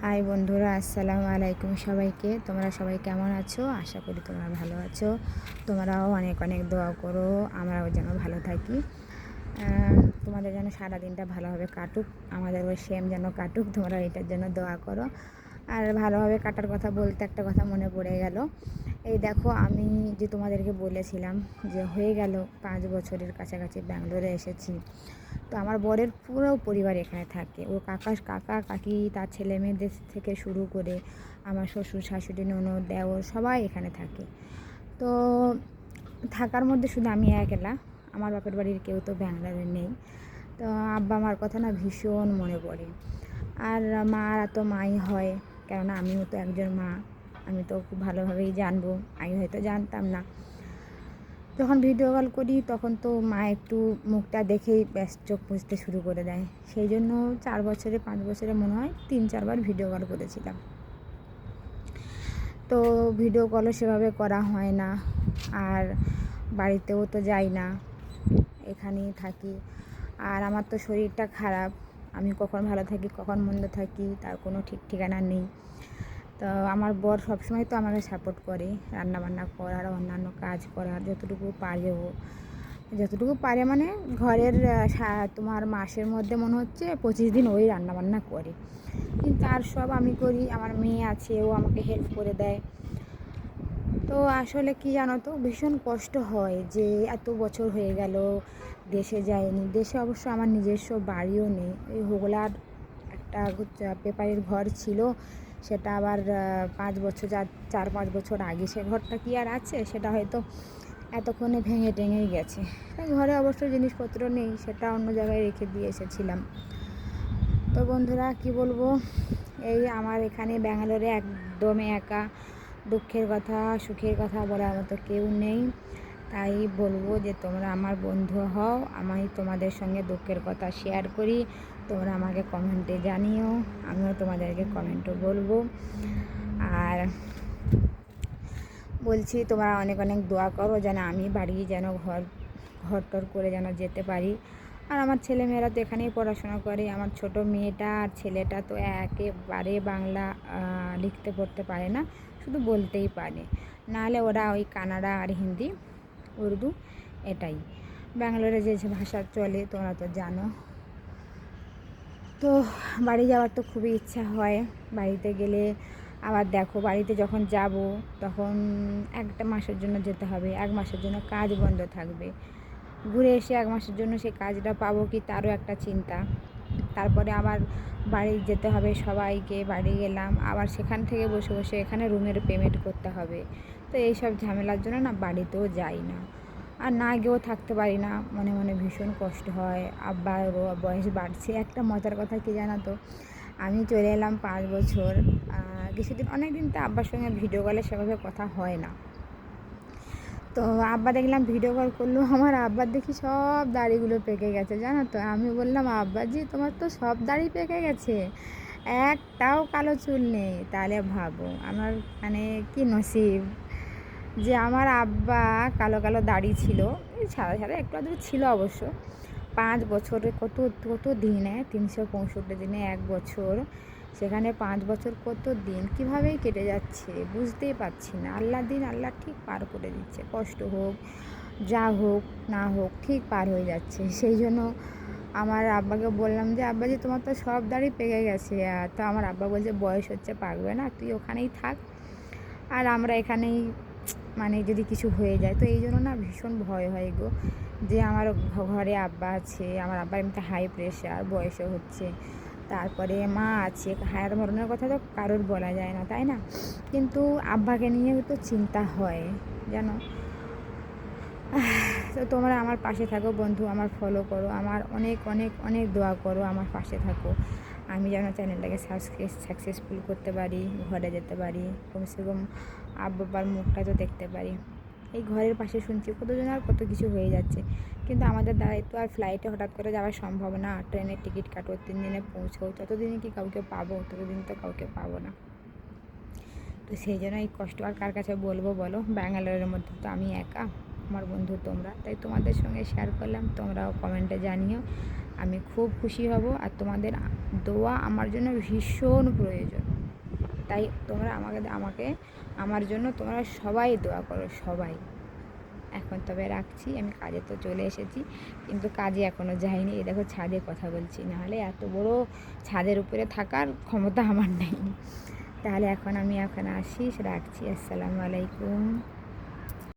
High বন্ধুরা, আসসালামু আলাইকুম সবাইকে। তোমরা সবাই কেমন আছো? আশা করি তোমরা ভালো আছো। তোমরাও অনেক অনেক দোয়া করো, আমরাও যেন ভালো থাকি। তোমাদের যেন সারাদিনটা ভালোভাবে কাটুক, আমাদের ওই সেম যেন কাটুক। তোমরা এটার জন্য দোয়া করো। আর ভালোভাবে কাটার কথা বলতে একটা কথা মনে পড়ে গেল। এই দেখো, আমি যে তোমাদেরকে বলেছিলাম যে হয়ে গেল 5 বছরের কাছাকাছি ব্যাঙ্গালোরে এসেছি। তো আমার বরের পুরো পরিবার এখানে থাকে। ও কাকা কাকি, তার ছেলে মেয়েদের থেকে শুরু করে আমার শ্বশুর শাশুড়ি ননদ দেওর সবাই এখানে থাকে। তো থাকার মধ্যে শুধু আমি একলা, আমার বাপের বাড়ির কেউ তো ব্যাঙ্গালোরে নেই। তো আব্বা মার কথা না ভীষণ মনে পড়ে। আর মারা তো মাই হয়, কেননা আমিও তো একজন মা। আমি তো খুব ভালোভাবেই জানবো, আগে হয়তো জানতাম না। যখন ভিডিও কল করি তখন তো মা একটু মুখটা দেখেই ব্যাস চোখ মুছতে শুরু করে দেয়। সেই জন্য 5 বছরে মনে হয় 3-4বার ভিডিও কল করেছিলাম। তো ভিডিও কলও সেভাবে করা হয় না, আর বাড়িতেও তো যাই না, এখানেই থাকি। আর আমার তো শরীরটা খারাপ, আমি কখন ভালো থাকি কখন মন্দ থাকি তার কোনো ঠিক ঠিকানা নেই। তো আমার বর সবসময় তো আমাকে সাপোর্ট করে, রান্নাবান্না করার, অন্যান্য কাজ করার, যতটুকু পারে মানে ঘরের তোমার মাসের মধ্যে মনে হচ্ছে 25 দিন ওই রান্নাবান্না করে। কিন্তু আর সব আমি করি, আমার মেয়ে আছে, ও আমাকে হেল্প করে দেয়। তো আসলে কি জানো তো, ভীষণ কষ্ট হয় যে এত বছর হয়ে গেল দেশে যায়নি। দেশে অবশ্য আমার নিজস্ব বাড়িও নেই। এই হোগলার একটা পেপারের ঘর ছিল, সেটা আবার 5 বছর 4-5 বছর আগে সে ঘরটা কি আর আছে, সেটা হয়তো এতক্ষণে ভেঙে টেঙেই গেছে। ঘরে অবশ্য জিনিসপত্র নেই, সেটা অন্য জায়গায় রেখে দিয়ে এসেছিলাম। তো বন্ধুরা কি বলবো, এই আমার এখানে ব্যাঙ্গালোরে একদমই একা। দুঃখের কথা সুখের কথা বলার মতো কেউ নেই। তাই বলবো যে তোমরা আমার বন্ধু হও, আমি তোমাদের সঙ্গে দুঃখের কথা শেয়ার করি। তোমরা আমাকে কমেন্টে জানিও, আমিও তোমাদেরকে কমেন্টও বলবো। আর বলছি তোমরা অনেক অনেক দোয়া করো যেন আমি বাড়ি যেন ঘর করে যেন যেতে পারি। আর আমার ছেলেমেয়েরা তো এখানেই পড়াশোনা করে। আমার ছোট মেয়েটা আর ছেলেটা তো একেবারে বাংলা লিখতে পড়তে পারে না, শুধু বলতেই পারে। নাহলে ওরা ওই কানাডা আর হিন্দি, উর্দু, এটাই ব্যাঙ্গালোরে যে ভাষা চলে তোমরা তো জানো। তো বাড়ি যাওয়ার তো খুবই ইচ্ছা হয়। বাড়িতে গেলে আবার দেখো, বাড়িতে যখন যাব তখন একটা মাসের জন্য যেতে হবে, 1 মাসের জন্য কাজ বন্ধ থাকবে। ঘুরে এসে 1 মাসের জন্য সেই কাজটা পাবো কি তারও একটা চিন্তা। তারপরে আবার বাড়ি যেতে হবে সবাইকে, বাড়ি গেলাম আবার সেখান থেকে বসে বসে এখানে রুমের পেমেন্ট করতে হবে। তো এইসব ঝামেলার জন্য না বাড়িতেও যাই না, আর না গিয়েও থাকতে পারি না। মনে মনে ভীষণ কষ্ট হয়। আব্বার বয়স বাড়ছে। একটা মজার কথা কি জানো তো, আমি চলে এলাম 5 বছর, কিছুদিন অনেক দিন তো আব্বার সঙ্গে ভিডিও কলে সেভাবে কথা হয় না। তো আব্বা দেখলাম ভিডিও কল করলো, আমার আব্বার দেখি সব দাড়িগুলো পেকে গেছে জানো তো। আমি বললাম, আব্বাজি তোমার তো সব দাড়ি পেকে গেছে, একটাও কালো চুল নেই। তাহলে ভাবো আমার মানে কি নসিব যে আমার আব্বা কালো কালো দাড়ি ছিল, সাদা সাদা একটু আধটু ছিল অবশ্য। 5 বছরে কত কত দিনে, 365 দিনে 1 বছর, সেখানে 5 বছর কত দিন কীভাবেই কেটে যাচ্ছে বুঝতেই পারছি না। আল্লাহ দিন আল্লাহ ঠিক পার করে দিচ্ছে, কষ্ট হোক যা হোক না হোক ঠিক পার হয়ে যাচ্ছে। সেই জন্য আমার আব্বাকে বললাম যে আব্বাজি তোমার তো সব দাড়ি পেকে গেছে। তো আমার আব্বা বলছে বয়স হচ্ছে, পাকবে না, তুই ওখানেই থাক, আর আমরা এখানেই মানে যদি কিছু হয়ে যায়। তো এই জন্য না ভীষণ ভয় হয় গো, যে আমার ঘরে আব্বা আছে, আমার আব্বার এমনিতে হাই প্রেশার, বয়সও হচ্ছে, তারপরে মা আছে। হায়ার মরণের কথা তো কারোর বলা যায় না, তাই না? কিন্তু আব্বাকে নিয়েও তো চিন্তা হয় জানো। তো তোমরা আমার পাশে থাকো বন্ধু, আমার ফলো করো, আমার অনেক অনেক অনেক দোয়া করো, আমার পাশে থাকো। আমি যেন চ্যানেলটাকে সাকসেসফুল করতে পারি, ঘরে যেতে পারি, কমসে কম আব্বার মুখটা তো দেখতে পারি। এই ঘরের পাশে শুনছি কতজন আর কত কিছু হয়ে যাচ্ছে, কিন্তু আমাদের দ্বারাই তো আর ফ্লাইটে হঠাৎ করে যাওয়া সম্ভব না। ট্রেনের টিকিট কাটো, 3 দিনে পৌঁছও, ততদিনে কি কাউকে পাবো? ততদিন তো কাউকে পাবো না। তো সেই জন্য এই কষ্ট আর কার কাছে বলবো বলো? ব্যাঙ্গালোরের মধ্যে তো আমি একা, আমার বন্ধু তোমরা, তাই তোমাদের সঙ্গে শেয়ার করলাম। তোমরাও কমেন্টে জানিও আমি খুব খুশি হব। আর তোমাদের দোয়া আমার জন্য ভীষণ প্রয়োজন, তাই তোমরা আমাকে আমার জন্য তোমরা সবাই দোয়া করো, সবাই। এখন তবে রাখছি, আমি কাজে তো চলে এসেছি, কিন্তু কাজে এখনও যাইনি। এই দেখো ছাদে কথা বলছি, নাহলে এত বড় ছাদের উপরে থাকার ক্ষমতা আমার নেই। তাহলে এখন আমি আসি, রাখছি। আসসালামু আলাইকুম।